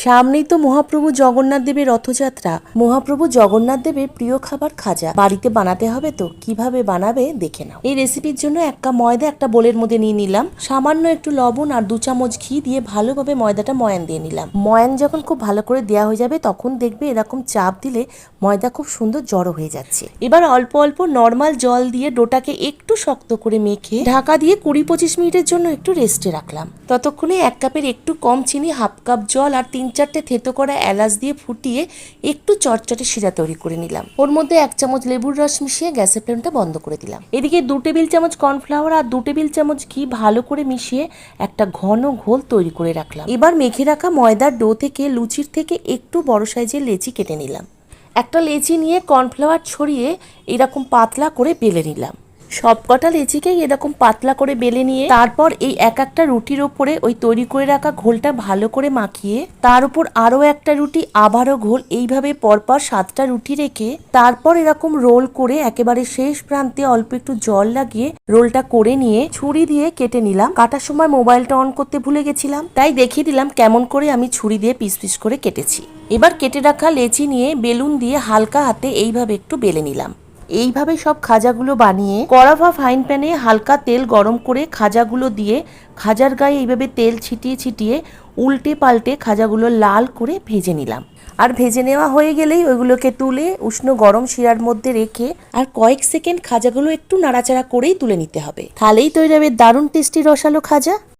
সামনেই তো মহাপ্রভু জগন্নাথ দেবের রথযাত্রা। মহাপ্রভু জগন্নাথ দেবের প্রিয় খাবার খাজা বাড়িতে বানাতে হবে, তো কিভাবে বানাবে দেখে নাও। এই রেসিপির জন্য 1 কাপ ময়দা একটা বোলের মধ্যে নিয়ে নিলাম। সামান্য একটু লবণ আর 2 চামচ ঘি দিয়ে ভালোভাবে ময়দাটা ময়ান দিয়ে নিলাম। ময়ান যখন খুব ভালো করে দেওয়া হয়ে যাবে তখন দেখবে এরকম চাপ দিলে ময়দা খুব সুন্দর জড়ো হয়ে যাচ্ছে। এবার অল্প অল্প নর্মাল জল দিয়ে ডোটাকে একটু শক্ত করে মেখে ঢাকা দিয়ে 20-25 মিনিটের জন্য একটু রেস্টে রাখলাম। ততক্ষণে 1 কাপের একটু কম চিনি, 1/2 কাপ জল আর 3-4টে থেতো করা এলাচ দিয়ে ফুটিয়ে একটু চটচটে শিরা তৈরি করে নিলাম। ওর মধ্যে 1 চামচ লেবুর রস মিশিয়ে গ্যাসের ফ্লেমটা বন্ধ করে দিলাম। এদিকে 2 টেবিল চামচ কর্নফ্লাওয়ার আর 2 টেবিল চামচ ঘি ভালো করে মিশিয়ে একটা ঘন ঘোল তৈরি করে রাখলাম। এবার মেখে রাখা ময়দার ডো থেকে লুচির থেকে একটু বড় সাইজের লেচি কেটে নিলাম। একটা লেচি নিয়ে কর্নফ্লাওয়ার ছড়িয়ে এরকম পাতলা করে বেলে নিলাম। সবকটা লেচিকেই এরকম পাতলা করে বেলে নিয়ে তারপর এই একটা রুটির ওপরে ওই তৈরি করে রাখা ঘোলটা ভালো করে মাখিয়ে তার উপর আরো একটা রুটি, আবারও ঘোল, এইভাবে পরপর 7টা রুটি রেখে তারপর এরকম রোল করে একেবারে শেষ প্রান্তে অল্প একটু জল লাগিয়ে রোলটা করে নিয়ে ছুরি দিয়ে কেটে নিলাম। কাটার সময় মোবাইলটা অন করতে ভুলে গেছিলাম, তাই দেখিয়ে দিলাম কেমন করে আমি ছুরি দিয়ে পিস পিস করে কেটেছি। এবার কেটে রাখা লেচি নিয়ে বেলুন দিয়ে হালকা হাতে এইভাবে একটু বেলে নিলাম। এইভাবে সব খাজাগুলো বানিয়ে কড়া বা ফ্রাইং প্যানে হালকা তেল গরম করে খাজাগুলো দিয়ে খাজার গায়ে এইভাবে তেল ছিটিয়ে ছিটিয়ে উল্টে পাল্টে খাজাগুলো লাল করে ভেজে নিলাম। আর ভেজে নেওয়া হয়ে গেলেই ওইগুলোকে তুলে উষ্ণ গরম শিরার মধ্যে রেখে আর কয়েক সেকেন্ড খাজাগুলো একটু নাড়াচাড়া করেই তুলে নিতে হবে। তাহলেই তৈরি হবে দারুণ টেস্টি রসালো খাজা।